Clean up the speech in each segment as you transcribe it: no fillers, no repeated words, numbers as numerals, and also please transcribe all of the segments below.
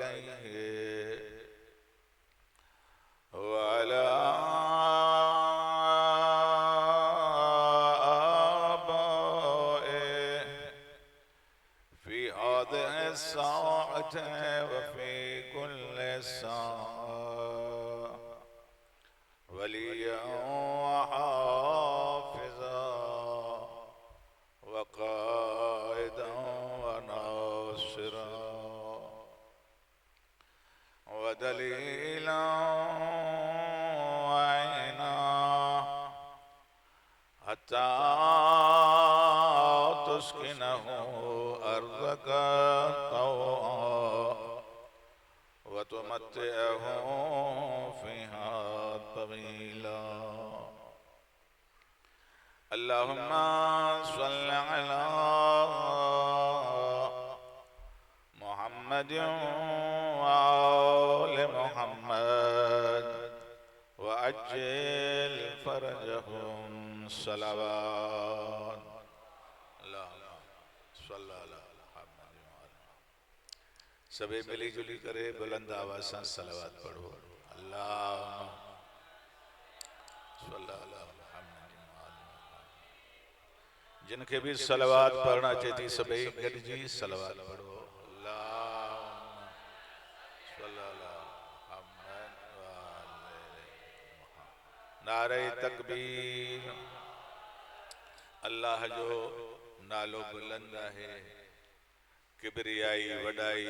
इलैहि व अला आबाइहि फी हादिहि अस्साअति व फी कुल्लि साअ वलिय्यन व हाफ़िज़न व क़ाइदन व नासिरन व दलीलन व ऐनं हत्ता तुस्किनहु अर्ज़क तौअन व तुमत्तिअहु फ़ीहा तवीला। अल्लाहुम्मा सल्लि अला मुहम्मद व आलि मुहम्मद व अज्जिल फरजहुम सलावत। सबे मिली जुली करे बुलंद आवाज़ से सलावत पढ़ो। अल्लाह जिनके भी सलावत पढ़ना चाहिए सबे गॾिजी सलावत पढ़ो। नारे तकबीर। अल्लाह जो नालो बुलंद है, किबरियाई वडाई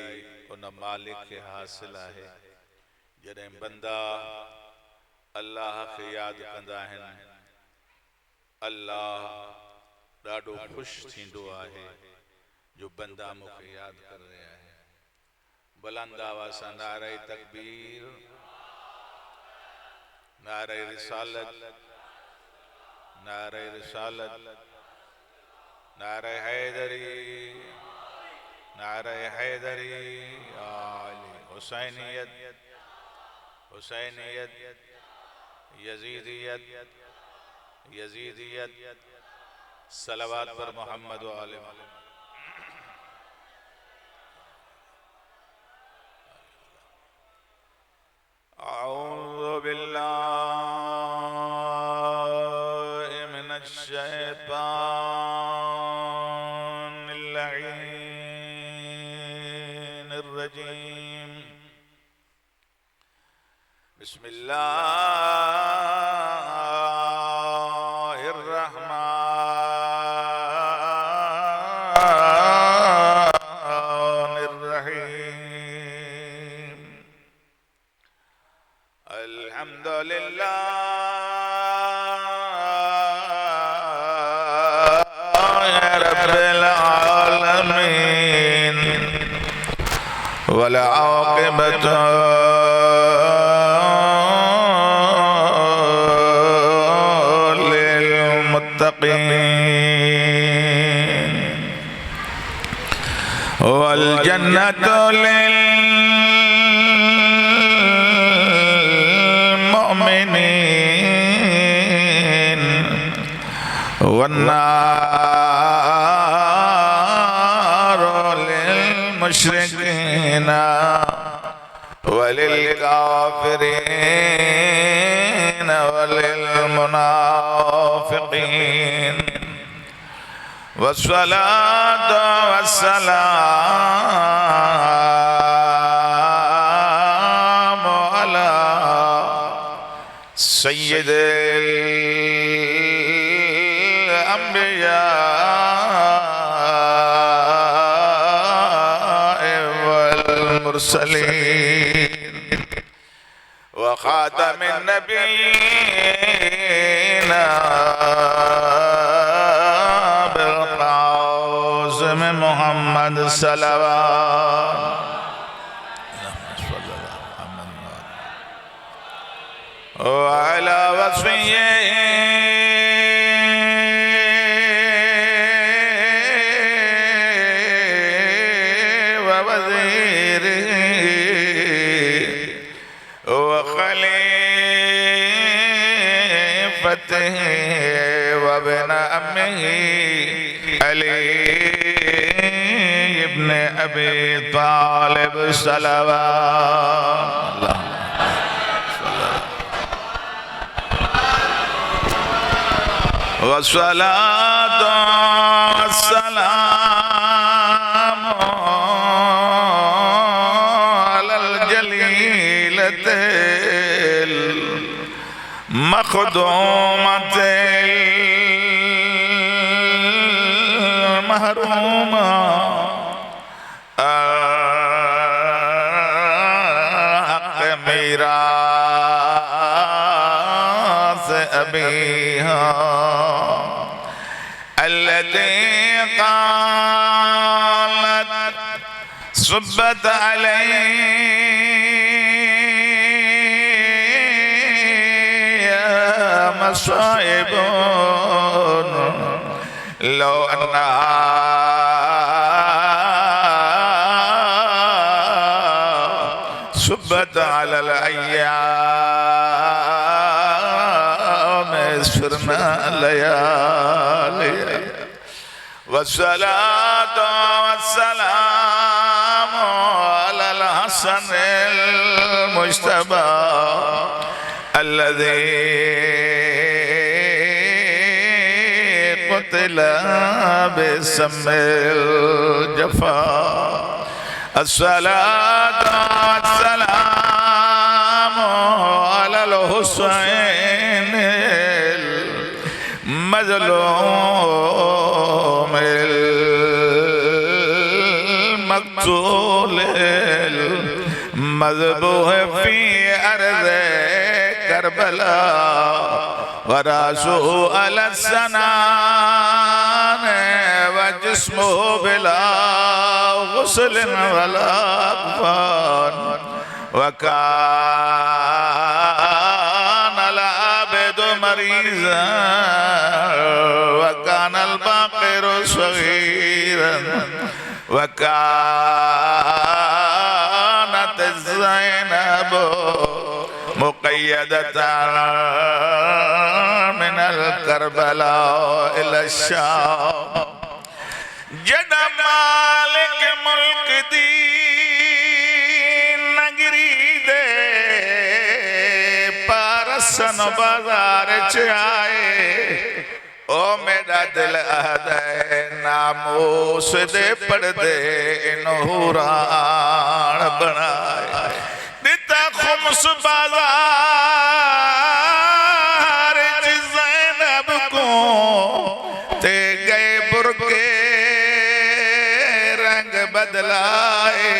उन मालिक के हासिल है। जॾहिं बंदा अल्लाह के याद कंदा आहिनि अल्लाह ॾाढो ख़ुशि थींदो आहे जो बंदा मूंखे याद कर रहा है। बुलंद आवाज़ सां नारे तकबीर, नारे रिसालत, नारे रिसालत, नारे हैदरी, नारे हैदरी, आली हुसैनियत, हुसैनियत, यजीदियत, यजीदियत, सलावत पर मोहम्मद व आले मोहम्मद। औज़ु बिल्लाहि मिनश शैतानिर लईनिर रजीम। बिस्मिल्लाहिर रहमानिर रहीम। अल्हम्दुलिल्लाहि रब्बिल आलमीन वल आक़िबतु लिल मुत्तक़ीन वल जन्नतु लिल मुमिनीन वन्नारु लिल मुशरिकीन वलिल काफिरीन वलिल मुनाफिकीन। वस्सलातु वस्सलामु अला सय्यिदिल अंबिया वल मुरसलीन व खातमिन नबिय्यीन बिल क़ासिम मुहम्मद सल्लल्लाहु वअला वस्फ़िही व वज़ीरिही व ख़लीफ़तिही व इब्न अम्मिही अली इब्न अबी तालिब सलवात वस्सलातु वस्सलामु अलल जलीलतिल मखदूमतिल महरूमा हक़ मीरास अबीहा अल्लती क़ालत सुब्बत अलैया मसाइबुन लो अन्ना सुब्बत अलल अय्याम सुरना लयाली वस्सलातु वस्सलामु अलल हसनिल मुज्तबा अल्लज़ी क़ुतिला बिस्मिल जफ़ा अस्सलातु वस्सलामु अलल हुसैनिल मज़लूमिल मक़तूलिल मज़बूह फ़ी अर्ज़े करबला वरासुहु अला सनान व जिस्मुहु बिला गुस्लिन वला अक़फ़ान व काना अल आबिदु मरीज़न व काना अल बाक़िरु सग़ीरन व कानत ज़ैनबु मुक़य्यदतन मिनल करबला इला शाम जदा मालिक मुल्क दी नगरी दे पारसन बाजार च आए ओ मेरा दिल अहदे नामूस दे पर्दे नूरान बनाए दिता खुम्स बाजार च ज़ैनब को ते गए बुरके रंग बदलाए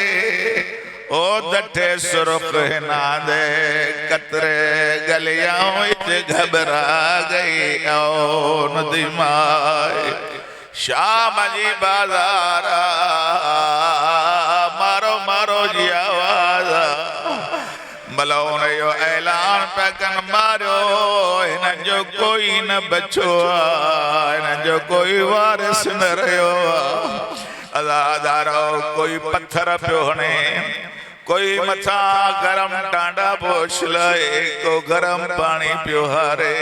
ओ दठे सुर्ख ना दे कतरे गलियां विच घबरा गई ओ नदी माए शाम जी बाजार मारो मारो जी आवाज मलाओ ने यो ऐलान पे कन मारो इन जो कोई न बचो इन जो कोई वारिस न रहो अज़ादारो कोई पत्थर पियो हणे कोई मथा गरम टांडा पोछ लाए को गरम पानी पियो हारे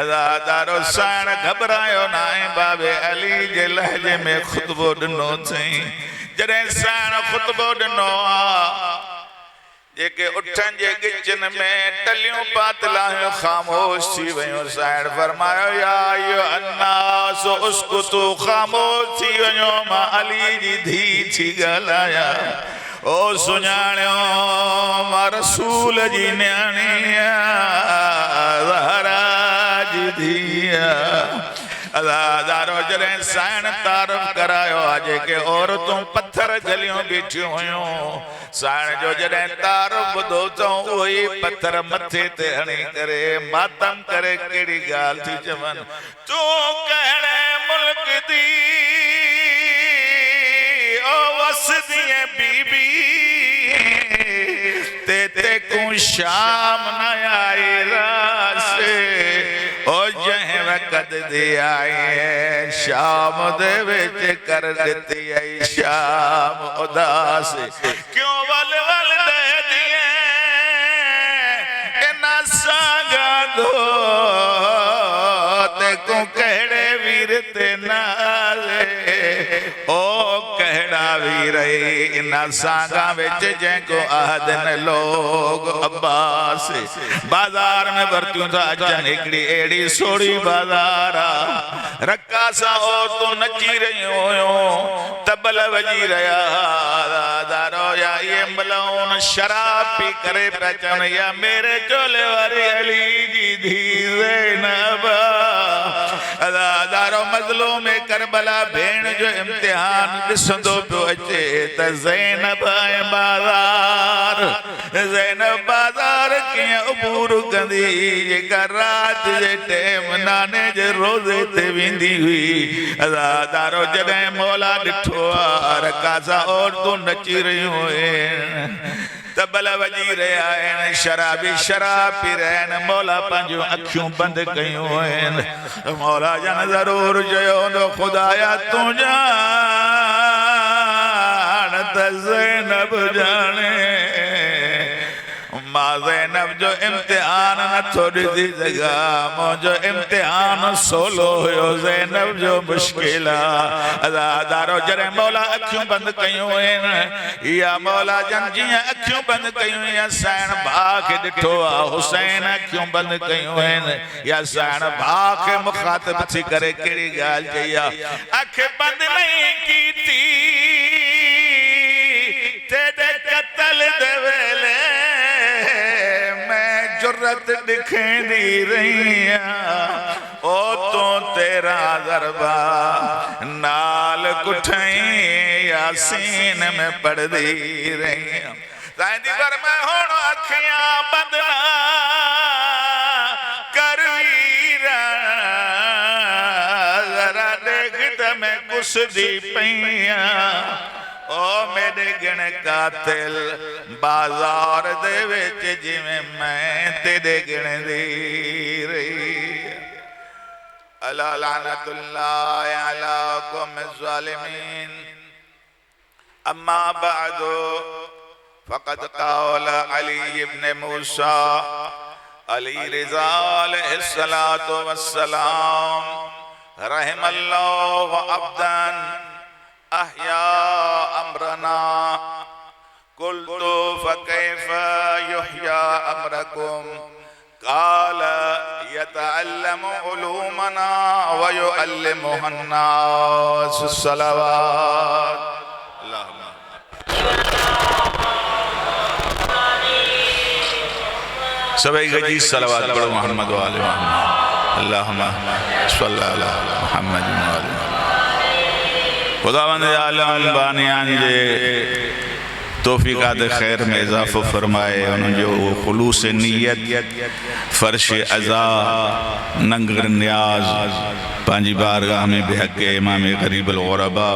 अज़ादारो साण घबरायो नाए बाबे अली जे लहजे में खुतबो ॾिनो थई जॾहिं साण खुतबो ॾिनो जेके उठन जे गिचन में टलियों पातलायो खामोश थी वयो साण फरमायो या यो अन्नास उसकुतु खामोश थी वयो मां अली जी धी थी ॻाल्हायां ओ सुञाणियो मां रसूल जी न्याणिया ज़हरा जी धीअ अज़ादारो जॾहिं साइण तारफ़ करायो आहे जेके औरतूं पत्थर जलियूं बीठियूं हुयूं साइण जो जॾहिं तारफ़ ॿुधो त उहे ई पत्थर मथे ते हणी करे मातम करे कहिड़ी ॻाल्हि थी चवनि तूं कहिड़े मुल्क दी ओ वसदी बीबी ते को शाम न आई रासे ओ जह वक़्त दी आई शाम दे विच कर दिती आई शाम उदास क्यों वल वल दे दिए इना सागा दो ते को कहड़े वीर ते नाले ओ कहड़ा भी रहे इन सांगा विच जैको आदन लोग अब्बास बाजार में बरतियों था अचन हिकड़ी एड़ी सोड़ी बाजार रक्का सा ओ तो नची रही हो तबल वजी रहा दारो या ये मलौन शराब पी करे पहचान या मेरे चोले वाली अली जी धी ज़ैनब दारो मजलो में करबला भेण जो इम्तिहान दिसंदो पियो अचे त ज़ैनब बाज़ार ज़ैनब बाज़ार कीअं अबूर कंदी जेका रात जे टेम नाने जे रोज़े ते वेंदी हुई दारो जॾहिं मौला ॾिठो रकासा औरतूं नची रहियूं आहिनि तबल वजी रहा है शराबी शराब पी रहे हैं मौला पंहिंजूं अखियूं बंद कयूं आहिनि मौला जन ज़रूर चयो न खुदाया तू ॼाण त ज़ैनब जाने मां ज़ैनब जो इम्तिहान नथो ॾिसी सघां मुंहिंजो इम्तिहान सोलो हुयो ज़ैनब जो मुश्किल दारो जॾहिं मौला अखियूं बंदि कयूं आहिनि या मौला जन जीअं अखियूं बंदि कयूं या साइण भाउ खे ॾिठो आहे हुसैन अखियूं बंदि कयूं आहिनि या साइण भाउ खे मुखातिब थी करे कहिड़ी ॻाल्हि चई आहे अख बंदि नहीं कीती तेरे कत्ल दे वेले जुर्रत दिखेंदी रही ओ तो तेरा दरबा नाल कुठई यासीन में पढ़दी रही तांदी पर मैं हुण अखियां बंद कर वीरा जरा देख त मैं कुसदी पईया ओ मेरे गण कातिल बाजार दे विच जिवें मैं तेरे गण दी रही अला लानतुल्लाह अला कौम ज़ालिमीन अम्मा बअदु फ़क़द क़ाल अली इब्न मूसा अली रिज़ा अलैहिस्सलातु वस्सलाम रहमल्लाहु अब्दन अहया अमरना कुल्तु फ़कैफ़ युहया अमरकुम क़ाल यतअल्लमु उलूमना व युअल्लिमुहुन्नास सलवात सभी गजी सलवात पढ़ो मोहम्मद व आले मोहम्मद अल्लाहुम्मा सल्लि अला मुहम्मद व आले खुदावंद आलम बानियान जे तौफीक़ात खैर में इजाफ़ो फरमाए उन जो खुलूस नीयत फर्श अज़ा नंगर न्याज पांजी बारगाह में बेहक इमाम गरीब अल गुरबा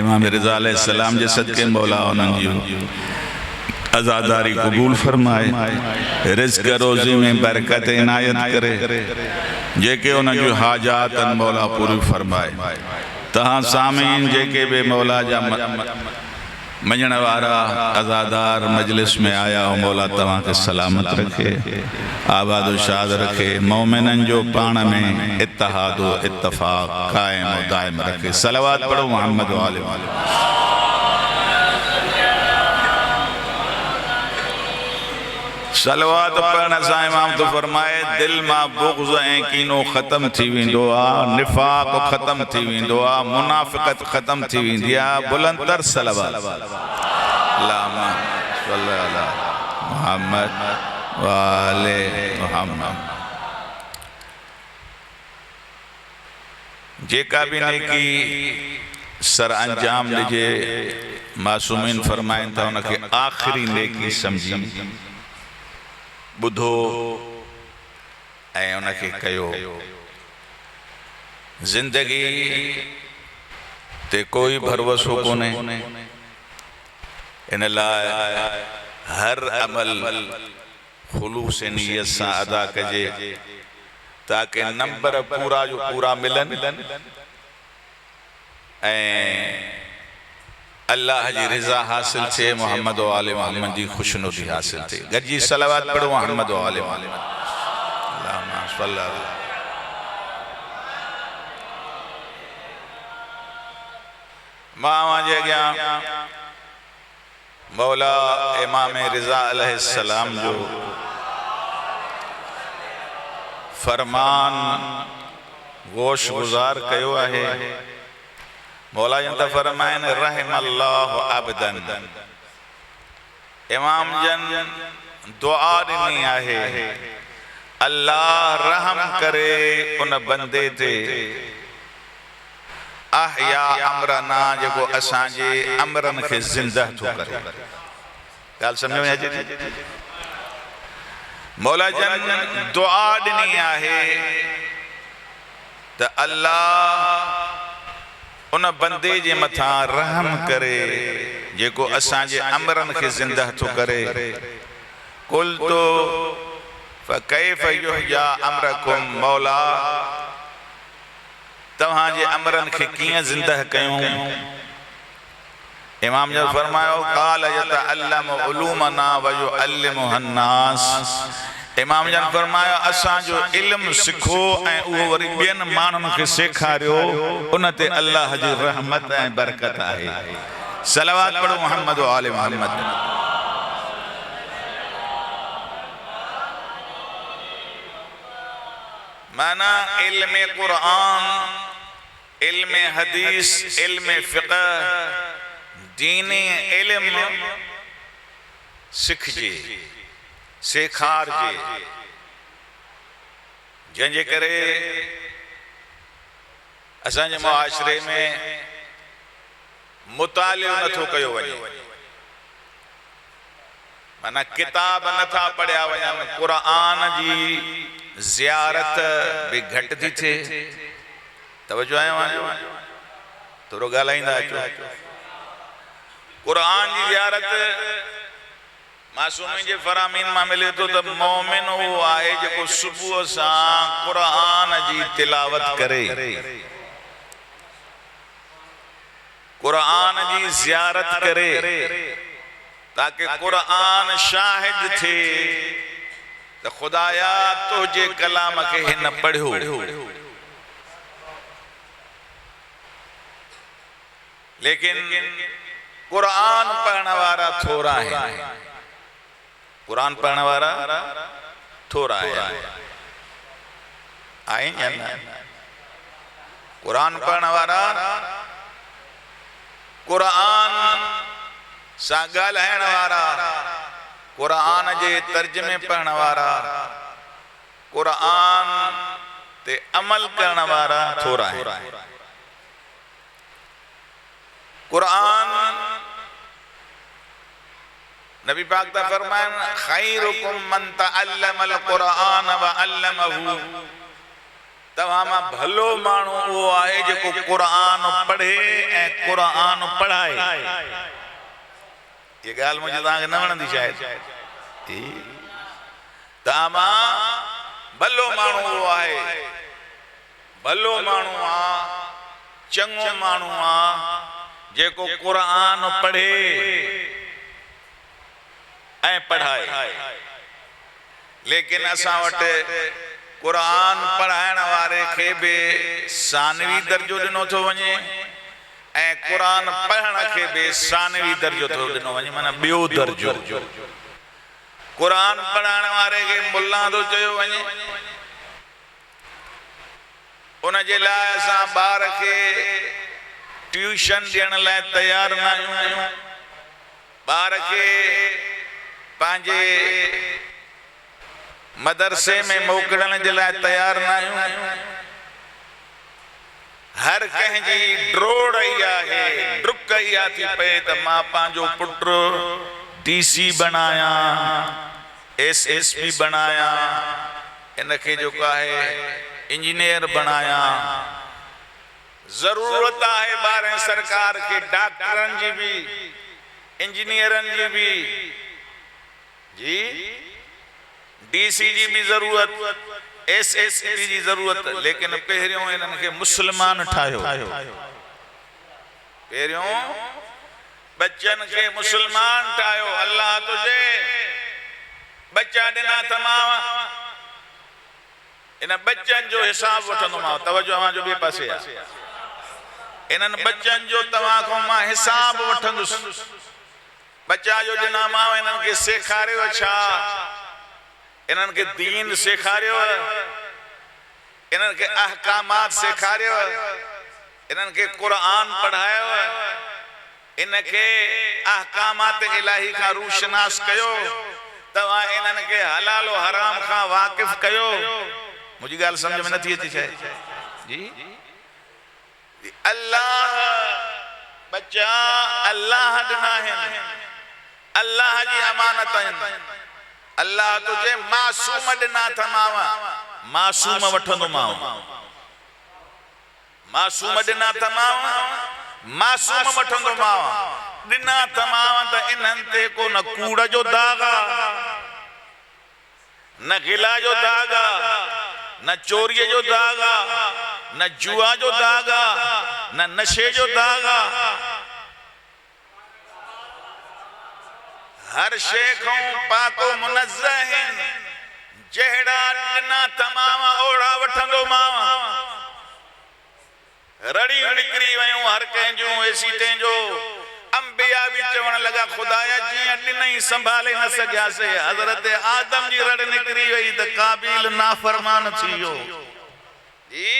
इमाम रिज़ा अलैहिस्सलाम जे सदके मौला उन्हनि जी आज़ादारी कबूल फरमाए रिज़्क़ रोज़ी में बरकत इनायत करे जेके उन्हनि जो हाजात मौला पूरी फरमाए तहां सामीन जेके बे मौला जा मञण वारा आज़ादार मजलिस में आया हो मौला तव्हां के सलामत रखे आबाद शाद रखे मोमिनन जो पाण में इत्तेहाद इत्तफाक कायम और दायम रखे सलवात पढ़ो मोहम्मद वाले सलवात पढ़ने से इमाम तो फरमाए दिल मां बुग़्ज़ ऐं कीनो ख़त्म थी वेंदो आहे निफ़ाक़ ख़त्म थी वेंदो आहे मुनाफ़िक़त ख़त्म थी वेंदी आहे बुलंदतर सलवात अल्लाहुम्मा सल्लि अला मुहम्मद व आले मुहम्मद जेका भी नेकी सर अंजाम ॾिजे मासूमीन फरमाइनि था उनखे आख़िरी नेकी समझी बुधो ऐं उनखे कयो जिंदगी ते कोई भरवसो कोने इन लाइ हर अमल खुलूस नियत सां अदा कजे ताकि नंबर पूरा जो पूरा मिलन ऐं अल्लाह जी रिज़ा हासिल थे मोहम्मद व आले मोहम्मद जी खुशनुदी हासिल थे गजी सलावत पढ़ो मोहम्मद व आले मोहम्मद अल्लाहुम्मा सल्लि अला मां जे अॻियां मौला इमाम रिज़ा अलैहिस्सलाम जो फरमान गोश गुज़ार कयो आहे। मौला जन त फरमाइन रहमल्लाहु अब्दन, इमाम जन दुआ ॾिनी आहे अल्लाह रहम करे उन बंदे ते अहया अमरना जेको असांजे अमरन खे ज़िंदा थो करे। ॻाल्हि सम्झ में अचे थी? मौला जन दुआ ॾिनी आहे त अल्लाह उन बंदे जे मथां रहम करे जेको असांजे अमरन खे ज़िंदा थो करे। कुल तो फकैफ युहया अमरकुम, मौला तव्हांजे अमरन खे कीअं ज़िंदा कयूं? इमाम ने फरमायो काल यतअल्लमु उलूमना व युअल्लिमुहु अन्नास, इमाम जन फरमाया असां जो इल्म सिखो ऐं उहो वरी ॿियनि माण्हुनि खे सेखारियो, उन ते अल्लाह जी रहमत ऐं बरकत आहे। सलावत पढ़ो मोहम्मद व आले मोहम्मद। माना इल्म कुरान, इल्म हदीस, इल्म फिक़ह, दीनी इल्म सिखजे, सेखारजे, जंहिंजे करे असांजे मुआशरे में मुतालियो नथो कयो वञे। माना किताब नथा पढ़िया वञनि, क़ुरान जी ज़ियारत भी घटि थी थिए। तवज्जो आयो थोरो ॻाल्हाईंदा अचो। क़ुरान जी ज़ियारत मासूमी जे फरामीन मां मिले थो त मोमिन उहो आहे जेको सुबुह सां क़ुरान जी तिलावत करे, क़ुरान जी ज़ियारत करे, ताकि क़ुरान शाहिद थे त खुदाया तुझे कलाम के हिन पढ़ियो। लेकिन क़ुरान पढ़ने वाला थोड़ा है, क़ुरान पढ़ने वाला थोड़ा है। आए या ना? क़ुरान पढ़ने वाला, क़ुरान सां ॻाल्हाइण वारा, क़ुरान जे तर्जुमे पढ़ण वारा, क़ुरान ते अमल करण वारा थोड़ा है। क़ुरान नबी पाक ता फरमान खैरुकुम मन तअल्लमल क़ुरान व अल्लमहु, तव्हां मां भलो माण्हू उहो आहे जेको क़ुरान पढ़े ऐं क़ुरान पढ़ाए। ये ॻाल्हि मुझे तव्हांखे न वणंदी शायद। तव्हां मां भलो माण्हू उहो आहे, भलो माण्हू आहे, चङो माण्हू आहे जेको क़ुरान पढ़े ऐं पढ़ाए। लेकिन असां वटि क़ुरान पढ़ाइण वारे खे बि सानवी दर्जो ॾिनो थो वञे ऐं क़ुरान पढ़ण खे बि सानवी दर्जो थो ॾिनो वञे, माना ॿियो दर्जो। क़ुरान पढ़ाइण वारे खे मुल्ला थो चयो वञे, उन जे लाइ असां ॿार खे ट्यूशन ॾियण लाइ तयार न आहियूं, ॿार खे पंहिंजे मदरसे में मोकिलण जे लाइ तयार न आहियूं। हर कंहिंजी ड्रोड़ इहा आहे, डुक इहा थी पए त मां पंहिंजो पुटु DC बनाया, SSP बनाया, इनखे जेको आहे इंजीनियर बनाया। ज़रूरत है ॿारहें सरकार के डॉक्टरन जी भी, इंजीनियरन जी भी, जी DC जी भी जरूरत, SSP जी जरूरत। लेकिन पहिरियों इन्हनि खे मुसलमान ठाहियो, पहिरियों बच्चन के मुसलमान ठाहियो। अल्लाह तुझे बच्चा ॾिना तमाम, इन बच्चन जो हिसाब वठंदो मां। तवज्जो अवां जो ॿिए पासे आहे। इन्हनि बच्चनि जो तव्हां खां मां हिसाब वठंदुसि। बच्चा जो ॼणा मां इन्हनि खे सेखारियो छा? इन्हनि खे दीन सेखारियो, इन्हनि खे अहकामात सेखारियो, इन्हनि खे क़ुरान पढ़ायो, इनखे अहकामात इलाही खां रूशनास कयो, तव्हां इन्हनि खे हलाल और हराम खां वाक़िफ़ कयो। मुझी ॻाल्हि समझ में नथी अचे छा? जी अल्लाह बच्चा अल्लाह ॾिना आहिनि, अल्लाह जी अमानत आहिनि। अल्लाह तुझे मासूम ॾिना अथमांव, मासूम वठंदोमांव, मासूम ॾिना अथमांव, मासूम वठंदोमांव। ॾिना अथमांव त इन्हनि ते को न कूड़ जो दाग आहे, न गिला जो दाग आहे, न चोरीअ जो दाग आहे, न जुआ जो दाग आहे, न नशे जो दाग आहे। हर शे खां पाको मुनज़्ज़ह आहिनि। जहिड़ा ॾिना तमाम ओड़ा वठंदोमांव। रड़ियूं निकिरी वयूं हर कंहिंजूं एसीटें जो। अंबिया भी चवण लगा खुदाया जीअं ॾिनई संभाले न सघियासीं। हज़रत आदम जी रड़ निकिरी वई त काबिल नाफरमान थी वियो। जी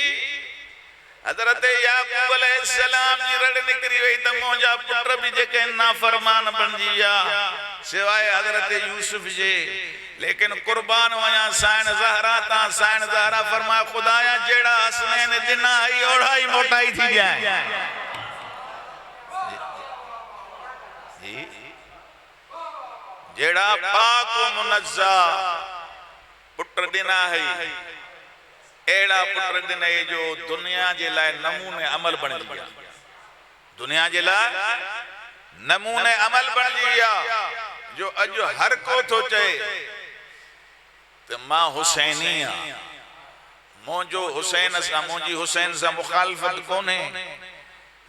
हज़रत याकूब अलैहिस्सलाम जी रड़ निकिरी वई त मुंहिंजा पुट भी जेके नाफरमान बणिजी विया सिवाय हज़रत यूसुफ जे। लेकिन कुर्बान वया साइण ज़हरा ता। साइण ज़हरा फरमाया खुदाया जेड़ा हसनैन ॾिना ही ओड़ा ही मोटाई थी गया। जेड़ा पाक मुनज़्ज़ा पुट ॾिना है एड़ा पुट ॾिने जो दुनिया जे लाइ नमूने अमल बणिजी विया। दुनिया जे लाइ नमूने अमल बणिजी विया। जो अॼु हर को थो चए त मां हुसैनी आहियां, मुंहिंजो हुसैन सां मुंहिंजी हुसैन सां मुखालफ़त कोन्हे।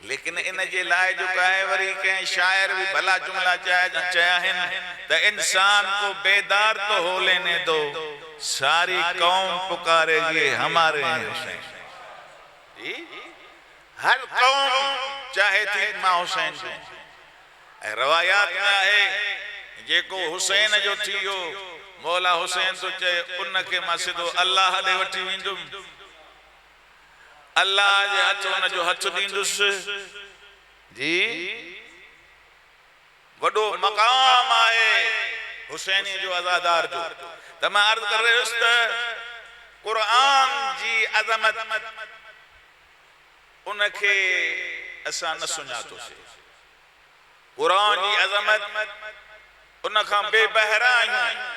लेकिन इन जे लाइ जो कहे वरी कंहिं शायर भी भला जुमला चया आहिनि त इंसान को बेदार तो हो लेने दो, सारी कौम पुकारेगी हमारे हुसैन। हर कौम चाहे थी मां हुसैन जो। रवायात में आहे जेको हुसैन जो थी वियो मौला हुसैन तो चए उनखे मां सिधो अल्लाह ॾे वठी वेंदुमि, अल्लाह जे हथ उन जो हथ ॾींदुसि। जी वॾो मक़ाम आहे हुसैनी जो अज़ादार जो। त मां अर्ज़ कर रहियुसि त क़ुरान जी अज़मत उनखे असां न सुञातोसीं। क़ुरान जी अज़मत उन खां बेबहरा आहियूं।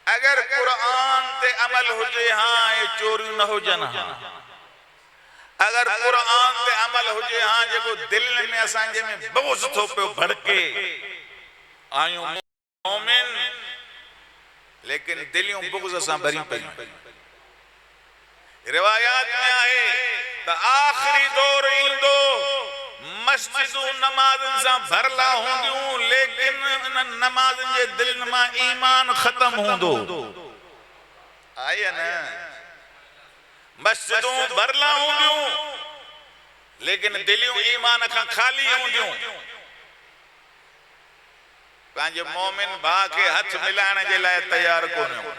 अगर क़ुरान ते अमल हुजे हाँ ये चोरियूं न हुजनि हाँ। अगर क़ुरान ते अमल हुजे हाँ जेको दिल में असांजे में बोझ थो पियो भड़के आयूं मोमिन लेकिन दिलियूं बुग़्ज़ सां भरियूं पयूं। रिवायात में आहे त आखिरी दौर ईंदो मस्जिदूं नमाज़न सां भरला हूंदियूं लेकिन इन नमाज़न जे दिलनि मां ईमान ख़त्म हूंदो। आहे न मस्जिदूं भरला हूंदियूं लेकिन दिलियूं ईमान खां खाली हूंदियूं। पंहिंजे मोमिन भाउ खे हथ मिलाइण जे लाइ तैयार कोन हो।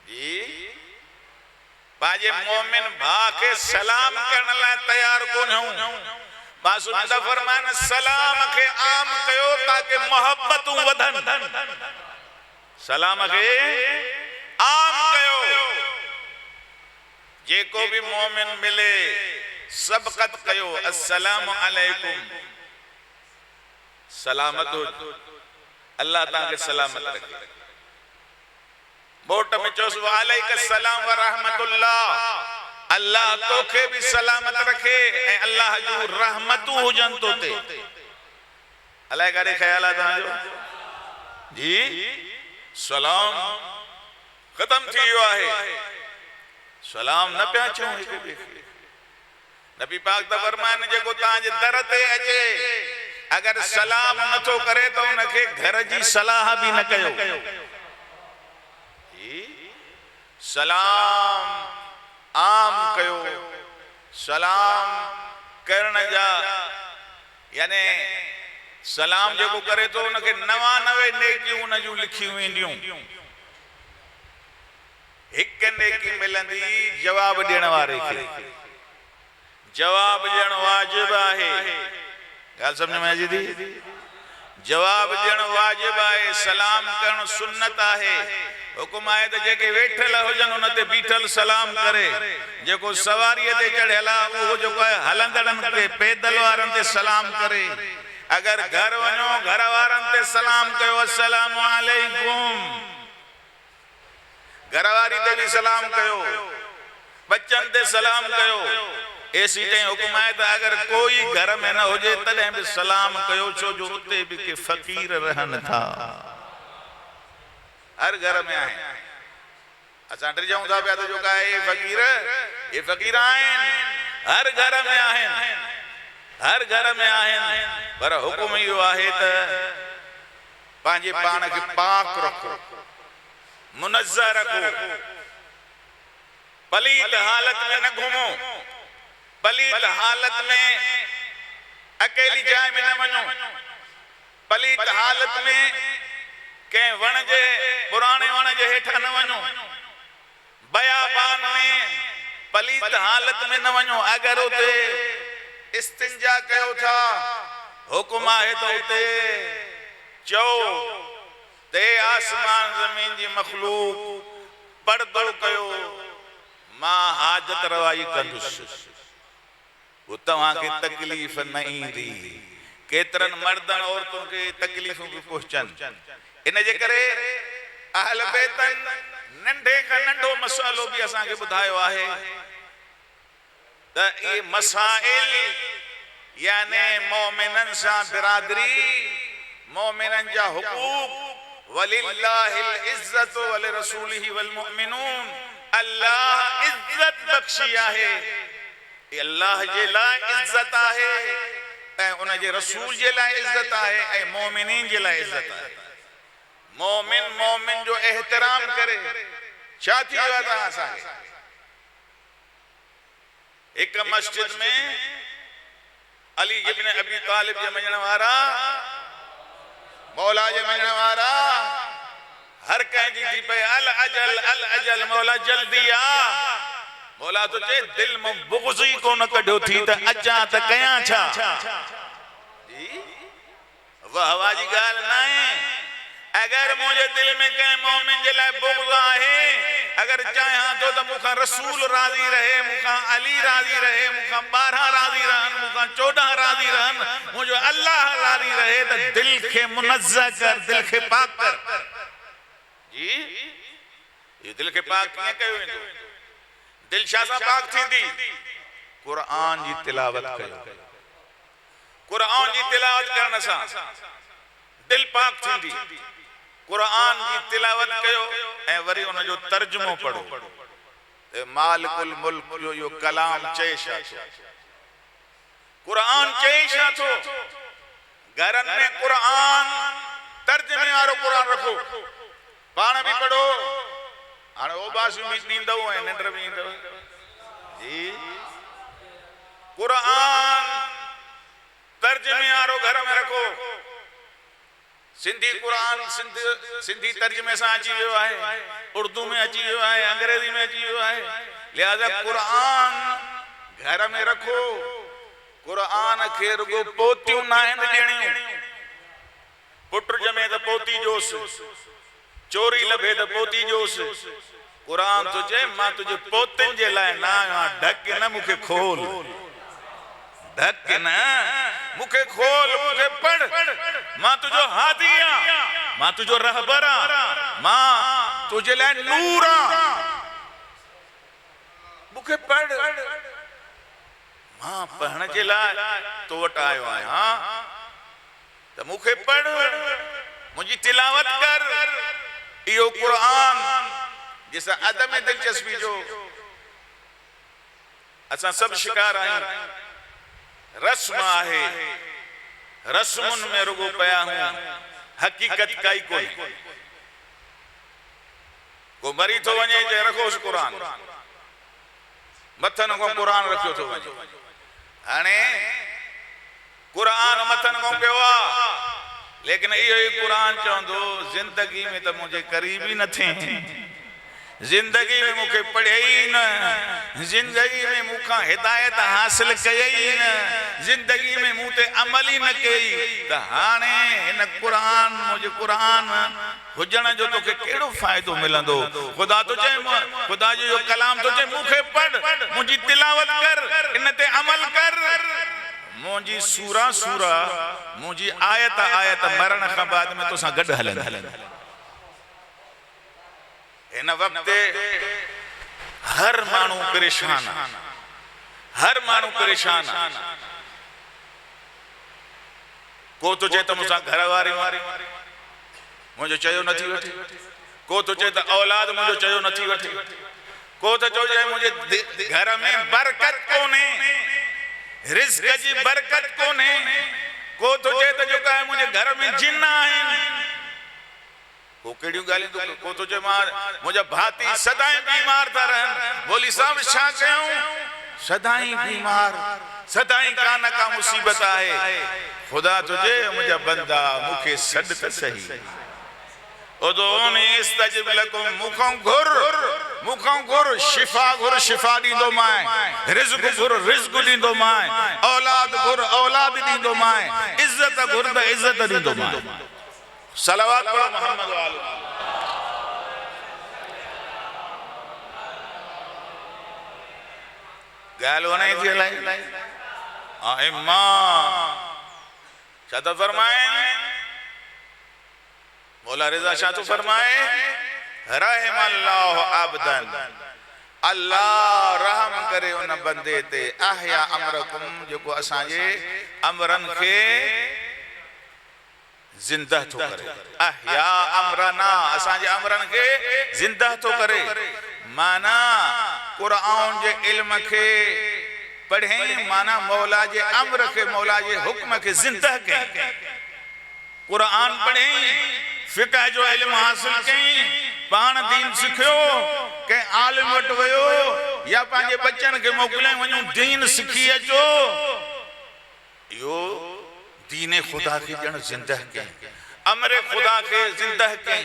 जी पंहिंजे मोमिन भाउ खे सलाम करण लाइ तैयार कोन हो। मासूदा फरमान सलाम खे आम कयो ताकि मोहब्बतूं वधन। सलाम खे आम कयो। जेको भी मोमिन मिले सबकत कयो अस्सलाम अलैकुम, सलामत हो। अल्लाह ताके सलामत रखे। बोट में चोस वालेकुम सलाम व रहमतुल्लाह। अल्लाह तोखे भी सलामत रखे ए अल्लाह जो रहमतू हुजन तोते। अल्लाह करे ख्याल आ जो जी सलाम खत्म थी वियो आहे। सलाम न पिया चऊं हिक ॿिए खे। नबी पाक त फरमान जेको तव्हांजे दर ते अचे अगर सलाम नथो करे तो उनखे घर जी सलाह भी न कयो। सलाम आम कयो सलाम करण जा यानी सलाम जो करे तो उनके 99 नेकियूं उन जूं लिखियूं वेंदियूं। एक नेकी मिलंदी जवाब ॾियण वारे खे। जवाब ॾियण वाजिब आहे। ॻाल्हि सम्झ में अचे थी? जवाब ॾियण वाजिब आहे। सलाम करण सुन्नत आहे। हुकुम आहे त जेके वेठल हुजनि उन ते बीठल सलाम करे। जेको सवारीअ ते चढ़ियल आहे उहो जेको आहे हलंदड़नि ते पैदल वारनि ते सलाम करे। अगर घर वञो घर वारनि ते सलाम कयो अस्सलामु अलैकुम। घरवारी ते भी सलाम कयो, बच्चन ते सलाम कयो। ऐसी ते हुकुम है तो अगर कोई घर में न हुजे तदें भी सलाम कयो, छो जो उते भी के फकीर रहन था। हर घर में आए असा डर जाऊं था तो जो का ये फकीर आहिनि हर घर में आहिनि, हर घर में आहिनि। पर हुकुम यो आहे त पांजे पान के पाक रखो, मुनज़्ज़ह रखो। पलीत हालत में न घूमो, पलीत हालत में अकेली जाए में न वञो, पलीत हालत में के वण जे पुराने वण जे हेठा न वञो, बयाबान में पलीत हालत में न वञो। अगर उते इस्तिंजा कयो था हुकुम आहे तो उते चो ते आसमान जमीन जी मखलूक पर्दो कयो, मां हाजत रवाई कंदुसि, वो तव्हां के तकलीफ न ईंदी। केतरन मर्दन औरतों के तकलीफों भी पहुंचन। इन जे करे अहल बैतन नंढे का नंढो मसालो भी असां के बुधायो आहे त ये मसाइल यानी मोमिनन सा बिरादरी, मोमिनन जा हुकूक वलिल्लाहिल इज्जतु वलिरसूलिही वलमुमिनून। अल्लाह इज्जत बख्शी आहे, अल्लाह जे लाइ इज्जत आहे ऐं उन जे रसूल जे लाइ इज्जत आहे ऐं मोमिनीन जे लाइ इज्जत आहे। मोमिन मोमिन जो एहतराम करे। छा थी वियो आहे असां एक मस्जिद में अली इब्न अबी तालिब जे मञण वारा, मौला जे मञण वारा हर कंहिंजी थी पए अल अजल मौला जल्दी आ। मौला तो चे दिल में बुग़्ज़ कोन कढियो थी त अचां त कयां छा। जी वाह वाह जी ॻाल्हि न आहे। अगर मुझे दिल में कहीं मोमिन जे लाइ बुग़्ज़ आहे, अगर चाहियां तो त मुखां रसूल राज़ी रहे, मुखां अली राज़ी रहे, मुखां 12 राज़ी रहन, मुखां 14 राज़ी रहन, मुझो अल्लाह राज़ी रहे त दिल के मुनज़्ज़ह कर, दिल के पाक कर। जी ये दिल के पाक कीअं कयो वेंदो? दिल छा सां पाक थींदी? कुरान जी तिलावत कयो। कुरान जी तिलावत करण सां दिल पाक थींदी। कुरान जी तिलावत कयो ऐं वरी उन जो तर्जुमो पढ़ो। मालिकुल मुल्क जो यो कलाम चए छा थो, कुरान चए छा थो। घरनि में कुरान तर्जुमे वारो कुरान रखो, पाण भी पढ़ो। हाणे ओबासी भी ॾींदव ऐं निंड भी ईंदव। जी कुरान तर्जुमे वारो घर में रखो। सिंधी कुरान सिंधी तर्जुमे सां अची वियो आहे, उर्दू में अची वियो आहे, अंग्रेजी में अची वियो आहे। लिहाजा कुरान घर में रखो। कुरान खे रुगो पोतियूं न आहिनि ॾियणियूं। पुट ॼमे त पोती जोस, चोरी लभे त पोती जोस। कुरान तो चए मां तुझे पोतनि जे लाइ न आहियां। ढक न मूंखे खोल, ढक न मूंखे खोल, मूंखे पढ़। मां तुझो हादी आहियां, मां तुझो रहबर आहियां, मां तुझे लाइ नूर आहियां। मूंखे पढ़। मां पढ़ण जे लाइ तो वटि आयो आहियां त मूंखे पढ़, मुंहिंजी तिलावत कर। इहो कुरान जैसा अदम दिलचस्पी जो असां सभु शिकार आहियूं। रस्म आहे, रस्मुन में रुगो पया हूं, हकीकत काई कोन्हे। को मरी तो वञे जे रखोस कुरान, मथन को कुरान रखियो थो वञे। हाणे कुरान मथन को पियो आहे, लेकिन इहो ई कुरान चवंदो जिंदगी में त मुंहिंजे क़रीब ई न थिए, जिंदगी में मुखे पढ़े ही न, जिंदगी में मुखां हिदायत हासिल कई ही न, जिंदगी में मूं ते अमल ही न कई, त हाणे हिन कुरान मुंहिंजे कुरान हुजण जो तोखे कहिड़ो फ़ाइदो मिलंदो। ख़ुदा तो चए, ख़ुदा जो कलाम तो चए मूंखे पढ़, मुंहिंजी तिलावत कर, इन ते अमल कर, मुंहिंजी सूरा सूरा, मुंहिंजी आयत आयत मरण खां बाद में तोसां गॾु हलंदी। इन वक्त हर मानू परेशान, हर मानू परेशान। को तो चए त मुसा घर वारी मुझे चयो नथी वठी, को तो चए त औलाद मुझे चयो नथी वठी, को तो चए मुझे घर में बरकत कोने, रिज़्क़ जी बरकत कोने, को तो चए त जो कहे मुझे घर में जिन्न आहिनि, को कहिड़ियूं ॻाल्हियूं तो, को तो चए मां मुंहिंजा भाती सदाई बीमार था रहनि। बोली साहब छा कयूं, सदाई बीमार, सदाई का न का मुसीबत आहे। ख़ुदा तुझे मुंहिंजा बंदा मूंखे सॾ त सही, उदऊनी इस्तजिब लकुम, मूंखां घुर शिफ़ा घुर शिफ़ा ॾींदो मां, रिज़्क़ घुर रिज़्क़ ॾींदो मां, औलाद घुर औलाद ॾींदो मां, इज़्ज़त घुर त इज़्ज़त ॾींदो मां। सलावत पढ़ो मोहम्मद वाले। गाल वने थी लाई इम्मा शाह फरमाए, मौला रिज़ा शाह तो फरमाए, रहमल्लाह अब्दन, अल्लाह रहम करे उन बंदे ते, अहया अमरकुम, जेको असांजे अमरन के जिंदा तो करे, अहया अमरना, असांजे अमरन के जिंदा तो करे। माना कुरान जे इल्म के पढ़े, माना मौला जे अमर के, मौला जे हुक्म के जिंदा के। कुरान पढ़े, फिक़ह जो इल्म हासिल कई, पाण दीन सिखियो, के आलिम वटि वियो या पंहिंजे बच्चन के मोकिले वञो दीन सिखी अचो, यो दीन खुदा के जन जिंदा के, अमर खुदा के जिंदा के,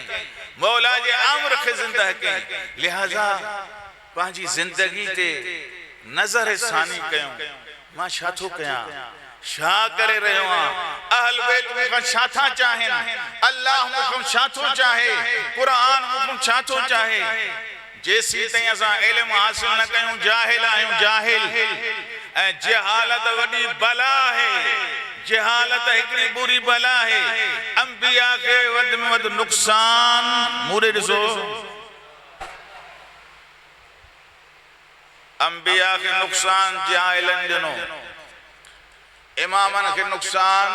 मौला जे अमर के जिंदा के। लिहाजा पंहिंजी जिंदगी ते नजर सानी कयूं, मां छा थो कयां, छा करे रहियो आहियां, अहल बैत मूंखां छा था चाहिनि, अल्लाह मूंखां छा थो चाहे, कुरान मूंखां छा थो चाहे। जेसी ताईं असां इल्म हासिल न कयूं जाहिल आहियूं, जाहिल। ऐं जहालत वॾी बला आहे, जहालत हिकिड़ी बुरी बला है। अंबिया के वध में वध नुकसान, मूरे ॾिसो अंबिया के नुकसान जाहिलन ॾिनो, इमामन के नुकसान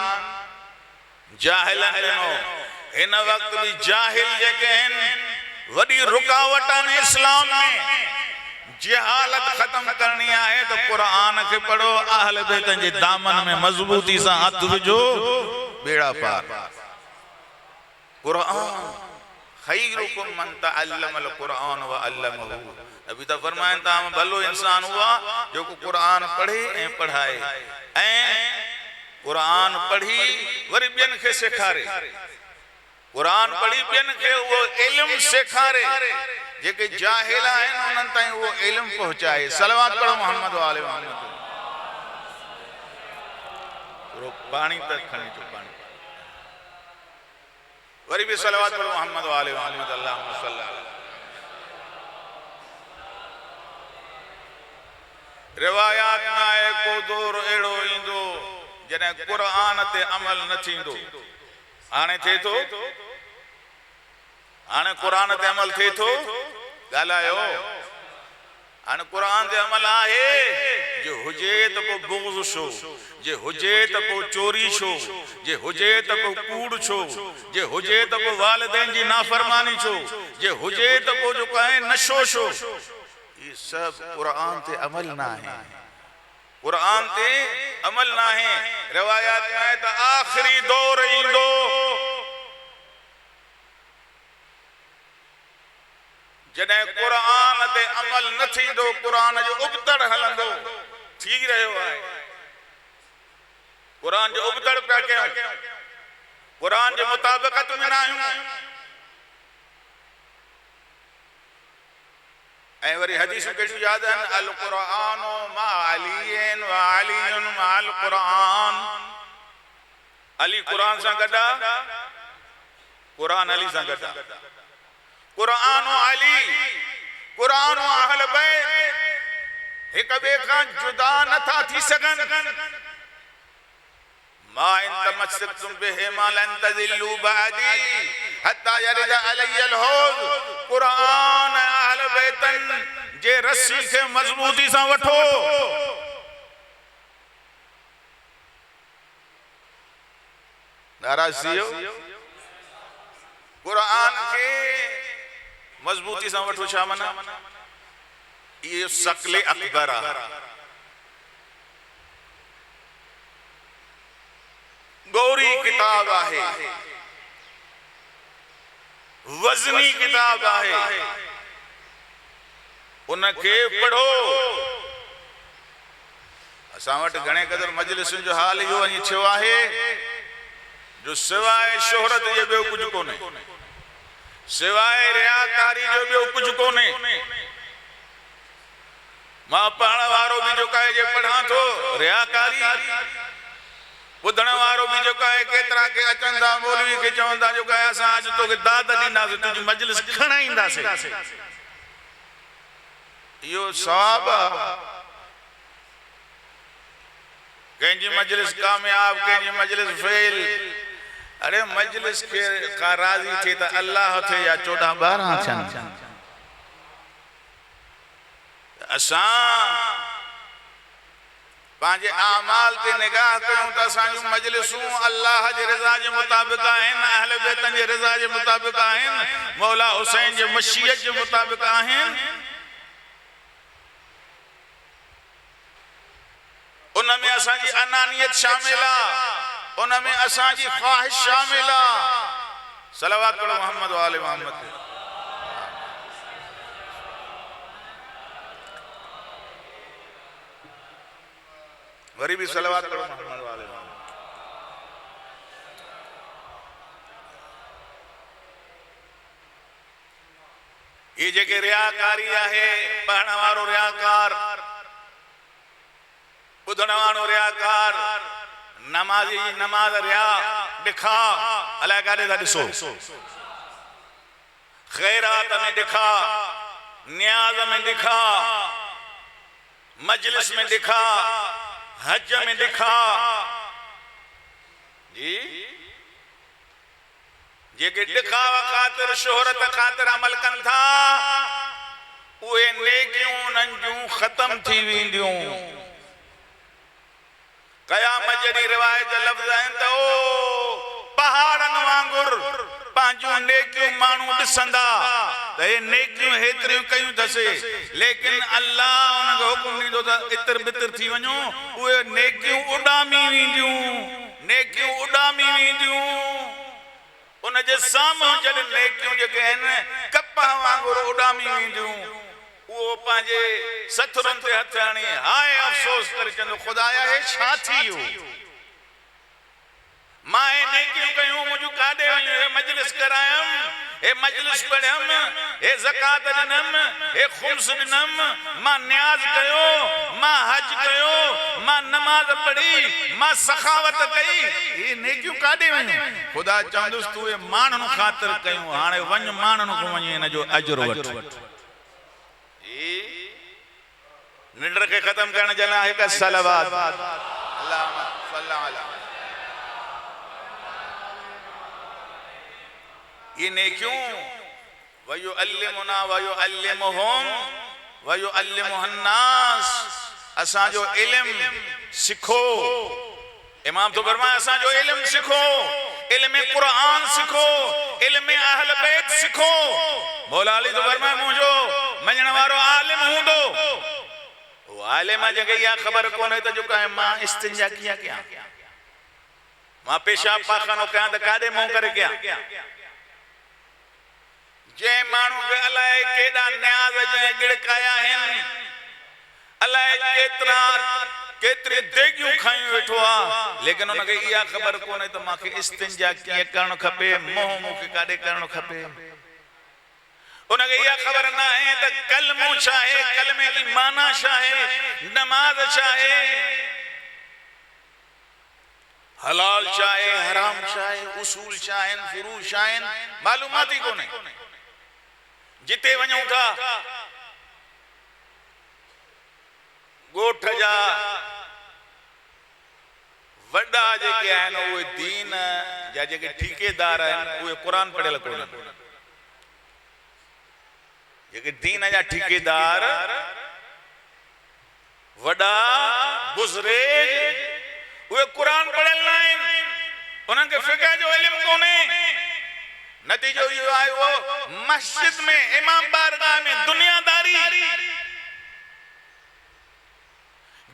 जाहिलन ॾिनो। हिन वक्त भी जाहिल जेके आहिनि वॾी रुकावट आहिनि इस्लाम में। जहालत खत्म करनी है तो कुरान के पढ़ो, अहल बैत जे दामन में मजबूती से हाथ विझो, बेड़ा पार। कुरान खैरुकुम मन तअल्लमल कुरान व अल्लमहु, अभी तो फरमाइन ता भलो इंसान हुआ जो को कुरान पढ़े ऐं पढ़ाए, ऐं कुरान पढ़ी वरी ॿियनि खे सेखारे, कुरान पढ़ी ॿियनि खे वो इल्म सेखारे। जेके जाहिल आहिनि उन्हनि ताईं वो इल्म पहुंचाए। सलवात पढ़ो मोहम्मद वाले मोहम्मद। पानी तक खणी चो, पानी वरी भी सलवात पढ़ो मोहम्मद वाले मोहम्मद। अल्लाहुम्मा सल्ली अलैहि। रिवायात में आए को दौर अहिड़ो ईंदो जॾहिं कुरान ते अमल न थींदो। हाणे थिए थो, हाणे कुरान ते अमल थिए थो, ॻाल्हायो। हाणे कुरान ते अमल आहे, जो हुजे त पोइ बुग़्ज़ छो, जे हुजे त पोइ चोरी छो, जे हुजे त पोइ कूड़ छो, जे हुजे त पोइ वालिदैन जी नाफरमानी छो, जे हुजे त पोइ जो कहे नशो छो। ये सब कुरान ते अमल ना है, कुरान ते अमल ना है। रिवायात में है तो आखिरी दौर ईंदो जॾहिं क़ुरान ते अमल न थींदो, क़ुरान जो उबतड़ हलंदो, थी रहियो आहे। क़ुरान जो उबतड़ पिया कयूं, क़ुरान जे मुताबिक़त में न आहियूं। ऐं वरी हदीसूं कहिड़ियूं यादि आहिनि, अल क़ुरान मा अलीन व अलीन मा अल क़ुरान। अली क़ुरान सां गॾु आहे, क़ुरान अली सां गॾु आहे। क़ुरान अली, क़ुरान अहल बैत हिक ॿिए खां जुदा नथा थी सघनि। मा इन तमस्सकतुम बिहिमा लन तज़िल्लू बअदी हत्ता यरिद अलैयल हौज़। क़ुरान अहल बैतन जे रस्सी खे मज़बूती सां वठो। नाराज़ थियो? क़ुरान खे मज़बूती सां वठो छा माना? ये शकले अकबर आहे, गौरी किताब आहे, वज़नी किताब आहे, उनखे पढ़ो। असां वटि घणे क़दर मजलिसुनि जो हाल इहो वञी थियो आहे जो सिवाय शोहरत जे ॿियो कुझु कोन्हे, सिवाय रियाकारी जो ॿियो कुझु कोन्हे। मां पढ़ण वारो बि जेको आहे जे पढ़ां थो रियाकारी, ॿुधण वारो बि जेको आहे केतिरा के अचनि था मौलवी खे चवनि था जेको आहे असां अॼु तोखे दाद ॾींदासीं, तुंहिंजी मजलिस खणाईंदासीं। इहो सवाबु आहे। कंहिंजी मजलिस कामयाब, कंहिंजी मजलिस फेल। अरे मजलिस खे का राज़ी थिए त अल्लाह थे या 14-12 थियनि। असां पंहिंजे आमाल ते निगाह कयूं त असांजूं मजलिसूं अल्लाह जे रिज़ा जे मुताबिक़ आहिनि, अहल बैतन जे रिज़ा जे मुताबिक़ आहिनि, मौला हुसैन जे मशीयत जे मुताबिक़ आहिनि। उनमें असांजी अनानियत शामिल आहे, उनमें असांजी ख्वाहिश शामिल आहे। सलवात पढ़ो मोहम्मद व आले मोहम्मद। वरी भी सलवात पढ़ो मोहम्मद व आले मोहम्मद। ये जेके रियाकारी आहे, पढ़ण वारो रियाकार, ॿुधण वारो रियाकार, नमाज़ी नमाज रिया ॾिखा अलाए काॾे था ॾिसो, ख़ैरात में ॾिखा, नियाज़ में ॾिखा, मजलिस में ॾिखा, हज में ॾिखा। जी जेके ॾिखावा ख़ातिर शोहरत ख़ातिर अमल कनि था, उहे नेकियूं उन्हनि जूं ख़तम थी वेंदियूं। क़यामत जॾहिं रिवायत जा लफ़्ज़ आहिनि त ओ पहाड़नि वांगुर पंहिंजूं नेकियूं माण्हू ॾिसंदा त हे नेकियूं हेतिरियूं कयूं अथसि, लेकिन अल्लाह उनखे हुकुम ॾींदो त इतर बितर थी वञो, उहे नेकियूं उॾामी वेंदियूं, नेकियूं उॾामी वेंदियूं। उनजे साम्हूं जॾहिं नेकियूं जेके आहिनि कपह वांगुर उॾामी वेंदियूं, उहो पंहिंजे सथुरनि ते हथ हणी हाय अफ़सोस करे चवंदो ख़ुदाया हे छा थी वियो? मां हे नेकियूं कयूं, मुंहिंजूं काॾे वञूं? हे मजलिस करायमि, हे मजलिस पढ़ियमि, हे ज़कात ॾिनमि, हे ख़ुम्स ॾिनमि, मां नियाज़ कयो, मां हज कयो, मां नमाज़ पढ़ी, मां सखावत कई, हे नेकियूं काॾे वञूं? ख़ुदा चवंदुसि तूं हे माण्हुनि ख़ातिर कयूं, हाणे वञ माण्हुनि खां वञी हिन जो अजर वठ। निंड के खत्म करने जना है का सलावत अल्लाहुम्मा सल्ली अला। ये नेकियों वयुअल्लिमुना वयुअल्लिमुहुम वयुअल्लिमुहन नास, असां जो इल्म सिखो। इमाम तो फरमाया असां जो इल्म सिखो, इल्म कुरान सिखो, इल्म अहल बैत सिखो। मौला अली तो फरमाया मुझो मञण वारो आलिम हूंदो, आलिम जगह या खबर कोन है तो जो कहे मां इस्तिंजा किया क्या, मां पेशाब पाखानो कया तो कादे मुंह करे क्या। जे मानू के अलाए केड़ा न्याज जे गिड़काया हैं अलाए केतरा केतरी देगियूं खाई वेठो आ लेकिन उनके इया खबर कोने तो माके इस्तिंजा किए करण खपे मोह मुके काडे करण खपे उनके इया खबर ना है तो कलमो चाहे कलमे की माना चाहे नमाज चाहे हलाल चाहे हराम चाहे उसूल चाहे फुरू चाहे मालूमात ही कोने जिते वणो था गोठ जा वड्डा जेके आहिन उहे दीन जा जेके ठेकेदार आहिन उहे कुरान पढ़ियल कोन जेके दीन जा ठेकेदार वड्डा बुज़ुर्ग उहे कुरान पढ़ियल न आहिन उन्हनि खे फ़िक़ह जो इल्मु कोन्हे नतीजो इहो आयो मस्जिद में इमाम बारगाह में दुनियादारी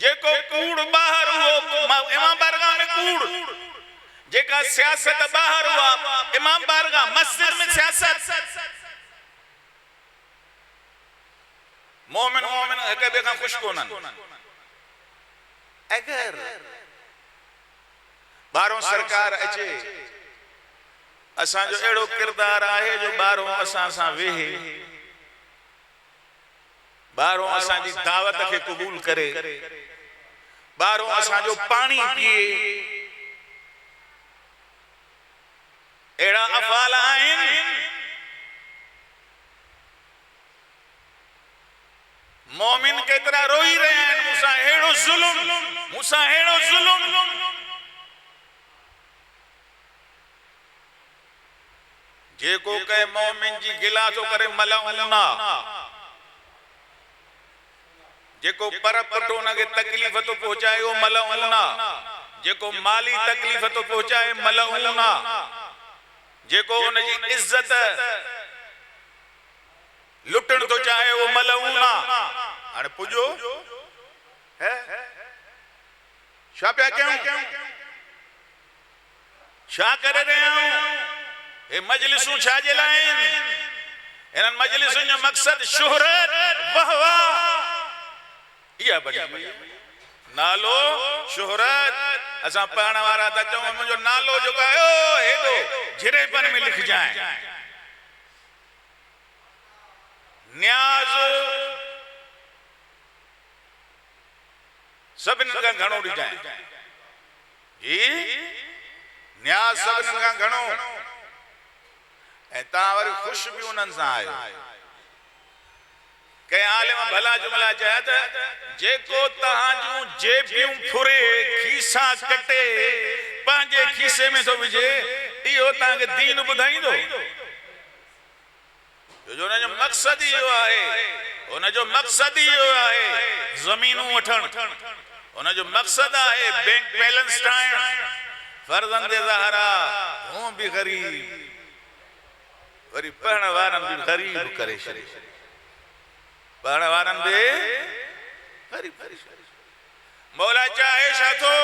जेको कूड़ बाहर हुओ इमाम बारगाह में कूड़ जेका सियासत बाहर हुआ इमाम बारगाह मस्जिद में सियासत मोमिन मोमिन एक बे खां खुश कोनन अगर बारो सरकार अचे असा जो एड़ो किरदार आहे जो बारो असा सा वेहे बारो असा जी दावत के कबूल करे बारो असा जो पानी पिए एड़ा अफाल आहिन मोमिन केतरा रोई रहे हैं मूसा हेड़ो जुल्म जेको कहे मोमिन जी गिला तो करे मलऊना जेको पर पटो न के तकलीफ तो पहुंचाए वो मलऊना जेको माली तकलीफ तो पहुंचाए मलऊना जेको उन जी इज्जत लुटण तो चाहे वो मलऊना हाने पुजो है छा पिया कयूं छा करे रहिया आहियूं ए मजलिसूं छा जे लाइ इन्हनि मजलिसुनि जो मकसद शुहरत वाहवा इहा बड़ी नालो शुहरत असां पढ़ण वारा त चऊं मुंहिंजो नालो जो आयो हेॾो झिरेपन में लिख जाए न्याज़ सभिनी खां घणो ॾिजाए जी न्याज़ सभिनी खां घणो ता वरी खुश भी उन्हनि सां आयो कई आलिम भला जुमला चया त जेको तहां जूं जेबियूं फुरे खीसा कटे पंहिंजे खीसे में तो विझे इहो तहां के दीन ॿुधाईंदो जो उन जो मकसद ही आहे उन जो मकसद ही आहे ज़मीनूं वठण उन जो मकसद आहे बैंक बैलेंस ठाहिण फर्ज़ंद ज़हरा हूं भी गरीब वरी पढ़ण वारन भी गरीब करे छे पढ़ण वारन भी गरीब मौला चाहे छा थो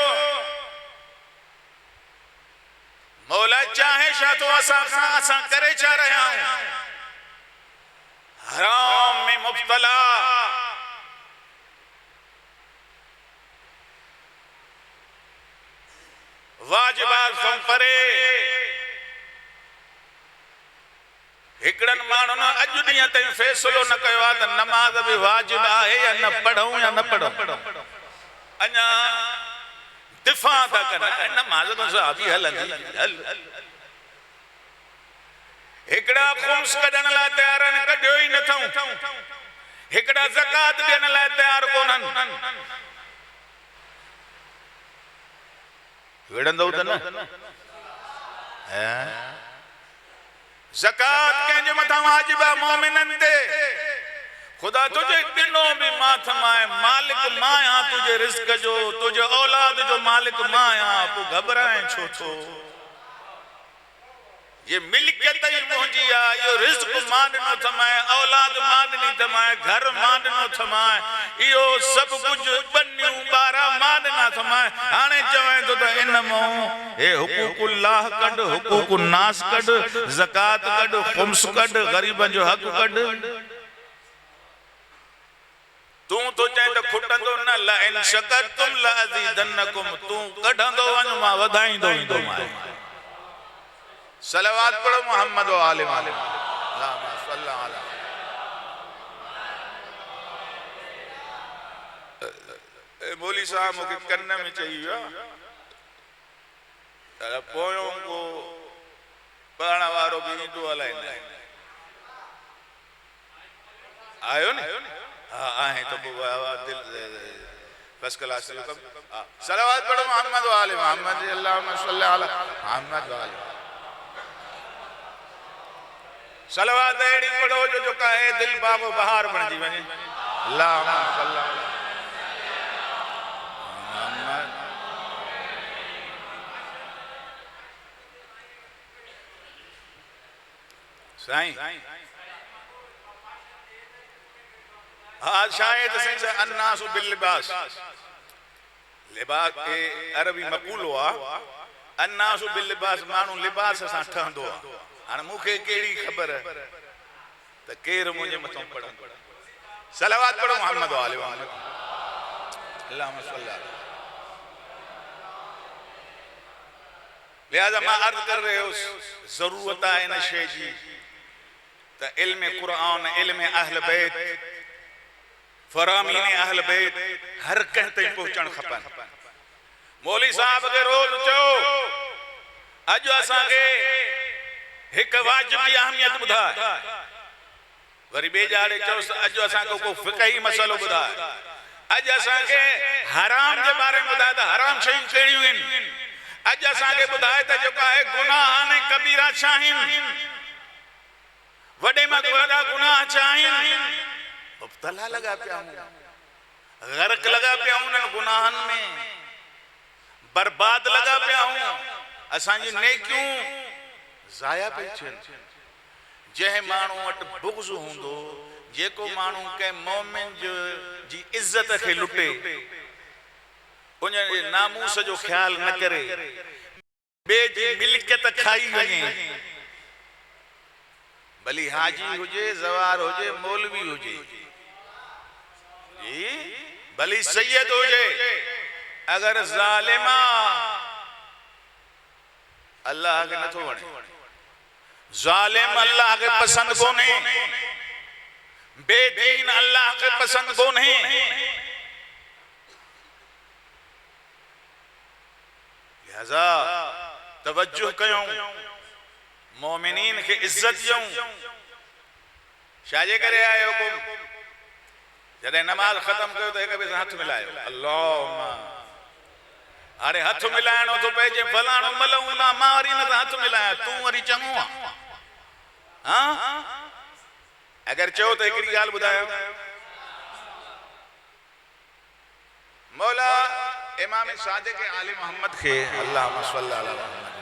मौला चाहे छा थो असां करे छा रहिया आहियूं हराम में मुब्तला वाजिबात खां परे हिकड़न माण्हुनि अॼु ॾींहं ताईं फ़ैसिलो न कयो आहे त नमाज भी वाजिब आहे या न पढ़ूं या न पढ़ूं अञा दिफ़ा था कनि नमाज तो साहबी हलंदी हल हिकड़ा खुम्स कढण लाइ तयार आहिनि कढियो ई नथऊं हिकड़ा ज़कात ॾियण लाइ तयार कोन्हनि विड़ंदो त न ज़कात कंहिंजे मथां वाजिब आहे मोमिननि ते खुदा तुझे ॾिनो भी माथ माए मालिक मां आहियां तुझे रिज़्क़ जो तुझे औलाद जो मालिक मां आहियां तूं घबराए छो थो ये मिल्कियत ही मुंहिंजी आहे, इहो रिज़्क़ मान ॾिनो थमाए, औलाद मान ॾिनी थमाए, घर मान ॾिनो थमाए, इहो सभु कुझु बनियूं ॿारा मान ॾिना थमाए। हाणे चवां थो त इन मां हे हुकूकुल्लाह कढ, हुकूकुन्नास कढ, ज़कात कढ, ख़ुम्स कढ, ग़रीबनि जो हक़ कढ। तूं तो चए त खुटंदो न, ला इन शकरतुम लअज़ीदन्नकुम, तूं कढंदो वञ मां वधाईंदो वेंदोमांइ। सलवात पढ़ो मोहम्मद व आले वाले अल्लाहुम्मा सल्ली अला। मौली साहब मूंखे कन में चई वियो त पोयों को पढ़ण वारो बि ईंदो अलाए न आयो न। हाँ आहे तो दिल फर्स्ट क्लास। सलवात पढ़ो मोहम्मद व आले मोहम्मद अल्लाहुम्मा सल्ली अला मोहम्मद व आले। सलवात अहिड़ी पढ़ो जो कहे दिल बागो बहार बणिजी वञे। अल्लाहुम्मा सल्ली अला मोहम्मद। साईं हाँ शायद से अन्नासु बिल लिबास, लिबास अरबी मक़ूल हुआ, अन्नासु बिल लिबास, माण्हू लिबास सां ठहंदो आहे। हाणे मूंखे कहिड़ी ख़बर त केरु मुंहिंजे मथां पढ़ंदो। सलवात पढ़ो मोहम्मद वाले मोहम्मद अल्लाहुम्मा सल्ली अला। लिहाज़ा मां अर्ज़ कर रहे हो ज़रूरत आहे इन शइ जी त इल्म क़ुरान, इल्म अहल बैत, फरामीन अहल बैत हर कंहिं ताईं पहुचण खपनि। मौली साहब खे रोज़ चओ अॼु असांखे हिक वाजिब जी अहमियत ॿुधाए, वरी ॿिए ॼाणे चयोसि अॼु असांखे को फ़िक़ही मसइलो ॿुधाए, अॼु असांखे हराम जे बारे में ॿुधाए त हराम शयूं कहिड़ियूं आहिनि, अॼु असांखे ॿुधाए त जेका आहे गुनाह आहिनि कबीरा छा आहिनि, वॾे में वॾा गुनाह छा आहिनि। मुब्तला लॻा पिया आहियूं, ग़र्क़ लॻा पिया आहियूं उन्हनि गुनाहनि में, बर्बाद लॻा पिया आहियूं, असांजी नेकियूं ज़ाया पई थियनि। जंहिं माण्हू वटि बुग़्ज़ हूंदो, जेको माण्हू कंहिं मोमिन जी इज़त खे लुटे, उन जे नामूस जो ख्याल न करे, ॿिए जी मिल्कियत खाई वञे, भली हाजी हुजे, ज़वार हुजे, मौलवी हुजे, जी भली सैयद हुजे, अगर ज़ालिमा अल्लाह के नथो वणे, ज़ालिम अल्लाह के पसंद कोने, बेदीन अल्लाह के पसंद कोने। लिहाजा तवज्जो कयूं, मोमिनीन के इज्जत ॾियूं। छाजे करे आयो हुकुम, जॾहिं नमाज ख़त्म कयो त हिक ॿिए सां हथ मिलायो, अल्लाहुम्मा। हाणे हथ मिलाइणो थो पइजे, फलाणो मलऊं ना, मां वरी न हथ मिलायां, तूं वरी चङो आहे। हाँ अगर चओ त हिकिड़ी ॻाल्हि ॿुधायो, मौला इमाम सादिक आली मोहम्मद खे अल्लाहुम्मा सल्ली अला मोहम्मद,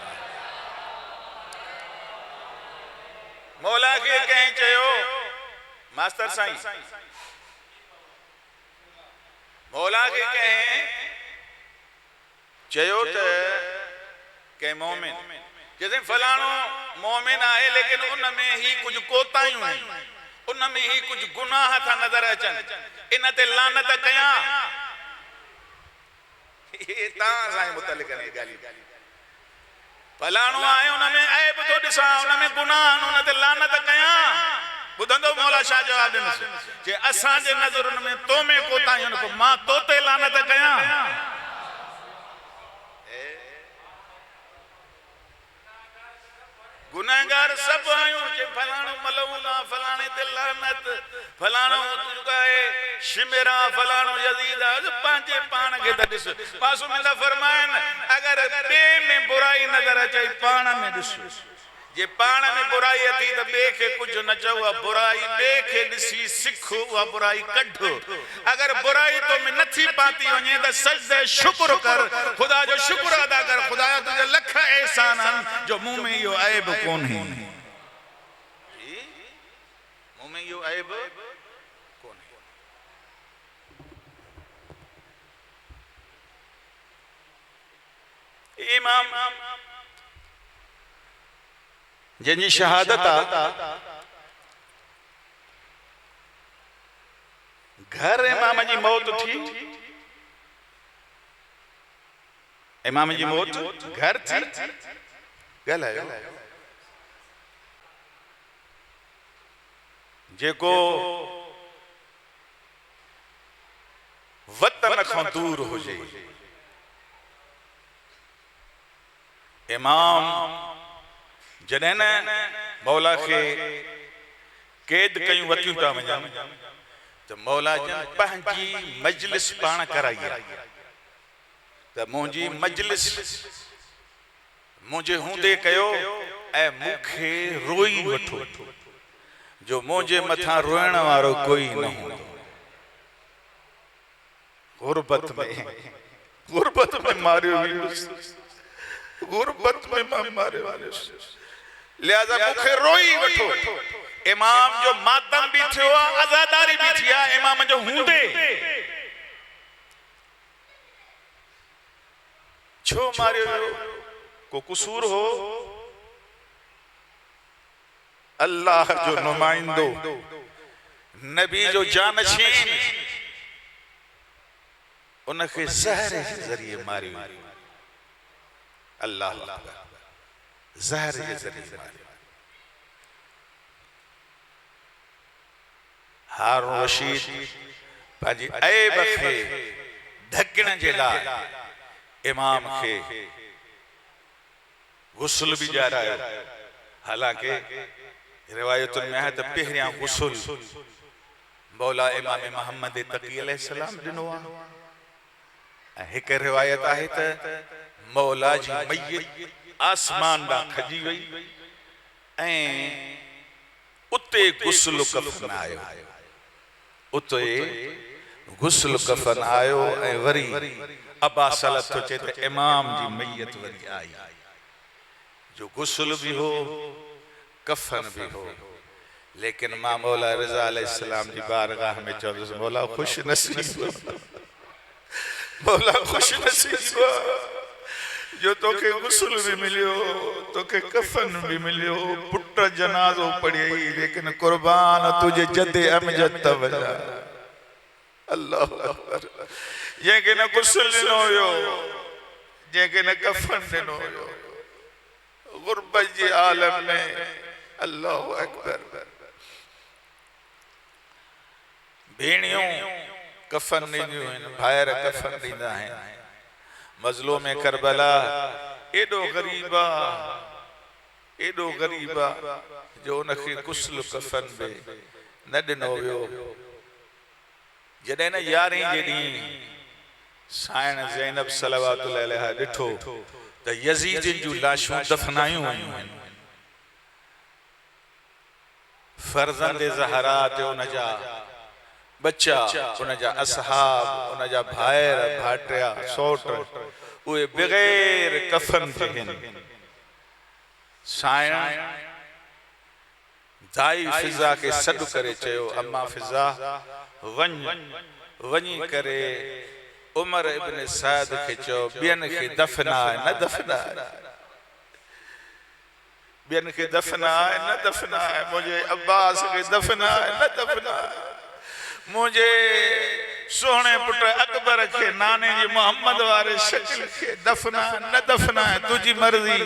मौला खे कंहिं चयो मास्टर साईं, मौला खे कंहिं चयो त कंहिं मोमिन, जैसे फलाणो मोमिन आहे लेकिन उन में ही कुछ कोतायूं आहिनि, उन में ही कुछ गुनाह था नजर अचनि, इन ते लानत कयां। ये तव्हां साईं मुतलिक़ ॻाल्हियूं, फलाणो आहे उन में ऐब थो ॾिसां, उन में गुनाह आहिनि, उन ते लानत कयां। ॿुधंदो मौला छा जवाब ॾिनसि, जे असांजे नज़रुनि में तो में कोतायूं आहिनि, मां तो ते लानत कयां। गुनहगार सब आयूं, जे फलाणो मलऊना, फलाणे ते लानत, फलाणो तुकाए शिमरा, फलाणो यजीद, पंहिंजे पाण खे त ॾिस। पासो में फरमाइन अगर ॿिए में बुराई नज़र अचे, पाण में ॾिस, जे पाण में बुराई अथी त ॿिए खे कुझु न चओ बुराई ॿिए खे ॾिसी सिख उहा बुराई कढ अगर बुराई तो में नथी पाती वञे त सजदे शुक्र कर खुदा जो शुक्र अदा कर खुदा तुझे लख एहसान आहिनि जो मुंह में इहो ऐब कोन्हे मुंह में इहो ऐब कोन्हे इमाम जंहिंजी शहादत घर इमाम जी मौत थी इमाम जी मौत घर थी ॻाल्हायो जेको वतन खां दूर हुजे इमाम जॾहिं न मौला खे कैद कयूं वतियूं था वञनि त मौला जन पंहिंजी मजलिस पाण कराई त मुंहिंजी मजलिस मुंहिंजे हूंदे कयो ऐं मूंखे रोई वठो जो मुंहिंजे मथां रोइण वारो कोई न हूंदो गुरबत में मारियो गुरबत में मारियो लिहाजा मूंखे रोई वठो इमाम जो मातम भी थियो आजादारी भी थिया इमाम जो हूंदे छो मारियो को कसूर हो अल्लाह जो नुमाइंदो नबी जो जानशीन उनके ज़हर के जरिए मारियो अल्लाह ज़हर के जरिए मारियो हारून रशीद पंहिंजी ऐब खे ढकण जे लाइ इमाम खे गुस्ल भी ॾियारायो हालांकि रिवायतुनि में है त पहिरियां गुस्ल मौला इमाम मोहम्मद तकी अलैहिस्सलाम ॾिनो आहे ऐं हिकु रिवायत आहे त मौला जी मय्यत आसमान ॾांहुं खजी वई ऐं उते गुस्ल कफन आयो उते गुस्ल कफन आयो ऐं वरी अब्बा सलत तो चए त इमाम जी मय्यत वरी आई जो गुस्ल भी हो कफन भी हो लेकिन मां मौला रज़ा अलैहिस्सलाम जी बारगाह में चवंदुसि मौला खुश नसीब मौला खुश नसीब जो तोखे गुस्ल भी मिलियो तोखे कफन भी मिलियो पुट जनाजो पढ़ी लेकिन कुर्बान तुझे जदे अमजद तवजा अल्लाह अकबर जंहिंखे न गुस्ल ॾिनो हुयो जंहिंखे न कफन ॾिनो हुयो गुरबत जे आलम में अल्लाह अकबर भेणियों कफन ॾींदियूं आहिनि भाइर कफन ॾींदा आहिनि मजलूम में करबला एडो गरीबा जो उनखे गुस्ल कफन बि न ॾिनो वियो जॾहिं न 11 जे ॾींहुं साइण ज़ैनब सलवातुल्लाह अलैहा ॾिठो त यज़ीद जूं लाशूं दफनायूं वयूं आहिनि फर्ज़ंद ज़हरा ते उनजा बच्चा उनजा असहाब उनजा भाइर भाटिया सौट उहे बग़ैर कफन थे साइण दाई फिजा के सॾु करे चयो अम्मा फिजा वञी करे उमर इब्न साद के चयो ॿियनि खे दफनाए न दफनाए मुझे अब्बास के दफनाए न दफनाए मुझे सोहणे पुट अकबर के नाने जी मोहम्मद वारे शक्ल के दफनाए न दफनाए तुझी मर्जी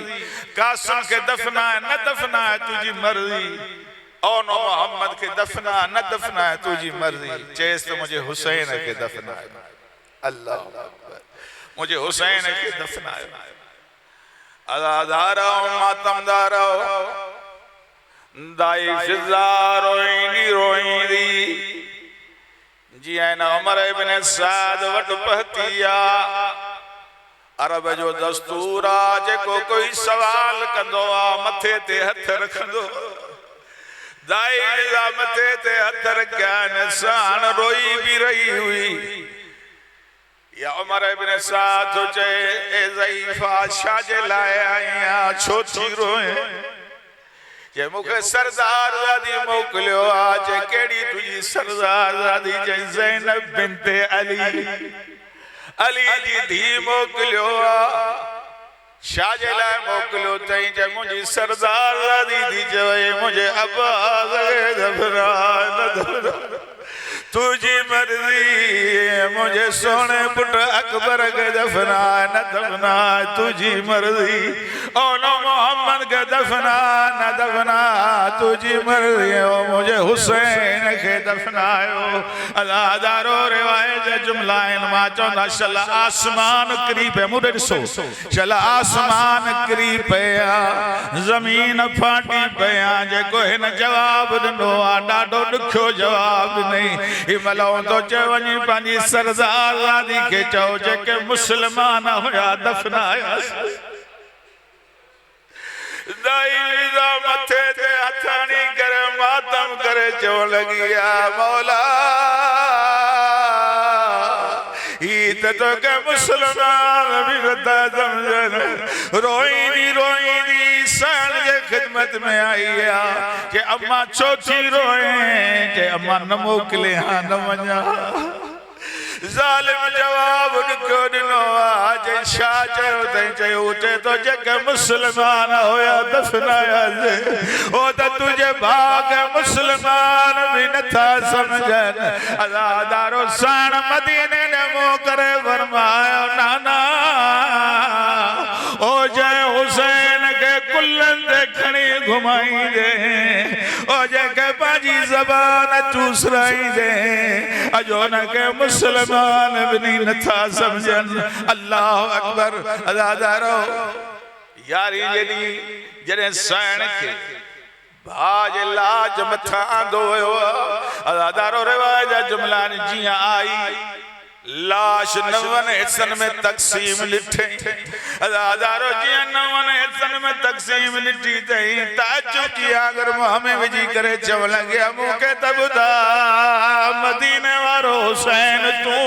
कासिम के दफनाए न दफनाए तुझी मर्जी और नो मोहम्मद के दफनाए न दफनाए तुझी मर्जी चेस तो मुझे हुसैन के दफनाए अल्लाह अकबर मुझे हुसैन के दफनाए अज़ादारो मातमदारो दाई फिजा रोईंदी जी है ना उमर इब्न साद वट पहतिया अरब जो दस्तूर आ जेको कोई सवाल कंदो आ मथे ते हथ रखंदो दाई जा मथे ते हथ रखिया निशान रोई भी रही हुई या उमर इब्न साद सोचे ए ज़ईफा शाजे लाए आईया छो थी रोए जे मुखे सरदार ज़ादी मोकलियो आज केड़ी तुझी सरदार ज़ादी जे ज़ैनब बिनते अली अली जी धी मोकलियो शाजे लाए मोकलियो तई जे मुझी सरदार ज़ादी दी चवे मुझे अब्बास दफना न तुझी मर्जी मुझे सोने पुट अकबर के दफना न दफना तुझी मर्जी ओ नो मोहम्मद के दफना न दफना तुझी मर्जी ओ मुझे हुसैन के दफनायो अदादारो रिवायत जुमला इनमा चौंदा शल आसमान करीब है मुरे सो शल आसमान करीब पया जमीन फाटी पया जे कोई न जवाब दिनो आ डाडो दुखो जवाब नहीं हिमलों तो चवनी पानी सरदार ज़ादी के चो जेके मुसलमान होया दफनाया दाई जा मथे ते हथानी करे मातम करे चो लगिया मौला ईत तो के मुसलमान भी रता समझन रोई दी सान के खिदमत में आई के अम्मा चौथी रोए के अम्मा न मोकले हाँ न वञा ज़ालिम जवाब निको दिनो आज शाह चयो तई चयो उठे तो जेके मुसलमान होया दफनाया से ओ त तुझे भाग मुसलमान भी नथा समझन अज़ादारो साण मदीने ने मुंह करे फरमायो नाना ओ जय हुसैन के कुल्लन देखणी घुमाई दे ओ जेके पाजी जबान चूस रही दे अजो न के मुसलमान भी नहीं नथा समझन अल्लाह अकबर अदादारो यारी जेडी जने साण के भाज लाज मथा आंदो हुयो अदादारो रिवायत जुमला जिया आई लाश नवन हिस्सन में तकसीम लिठे अदादारो जिया नवन हिस्सन में तकसीम लिठी तई ताज्जुब जी अगर हमें विजी करे चव लगे मुके तबदा मदीने वारो हुसैन तू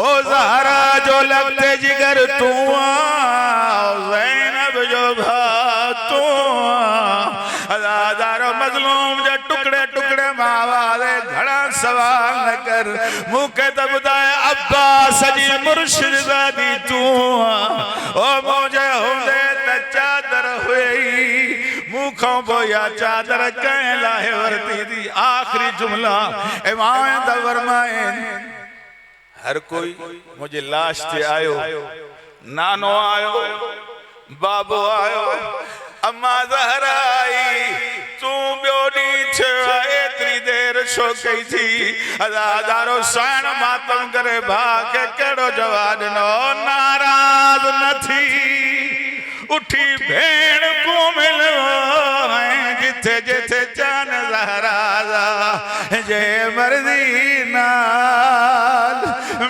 ओ ज़हरा जो लगते जिगर तू ज़ैनब जो भा तू अदादारो मजलूम जो टुकड़े टुकड़े मावाले घड़ा सवाल न कर मुके तबदाए अब्बास जी मुर्शिद ज़ादी तू ओ मुझे होंदे त चादर हुई मुखों बोया चादर कह लाहे वरती दी आखिरी जुमला इमाम दवरमाए हर कोई मुझे लाश ते आयो नानो आयो बाबो आयो अम्मा ज़हरा आई तू ब्योनी छे एतरी देर छो कई थी अदादारो साण मातम करे भाग केड़ो जवाब नो नाराज न थी उठी भेण को मिलो जिथे जिथे चान ज़हरा जे मर्जी नाल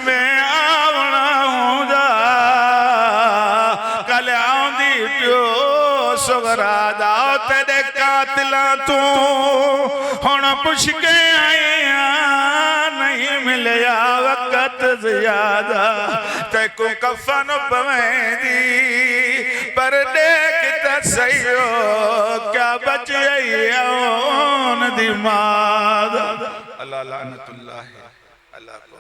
मैं आवना हूंदा कल आंदी पियो सुगरादा तेरे कातिला तू हुण पुछ के आया नहीं मिलया वक़्त ज़्यादा तेको कफन पवेंदी पर देख त सही क्या बच गई दी माद अल्लाह लानतुल्लाह अल्लाह को